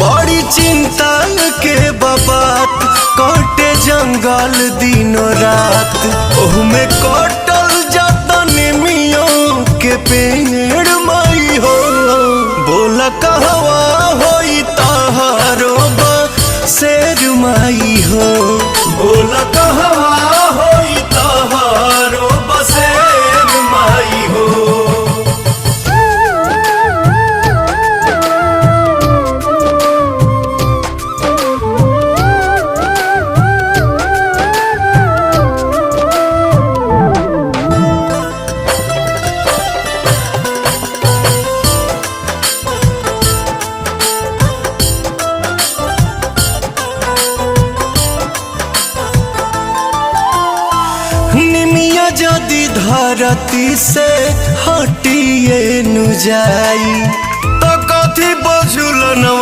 बड़ी चिंता के बात कटे जंगल दिनों रात ओहमे कटल जाता निमियों के पेड़ माई हो। बोला कहवा होई तहारो शेर माई हो। बोला कहवा होई तहारो शेर माई हो। निमिया जदि धरती से हटिए नु जाई तो कथी बजुल न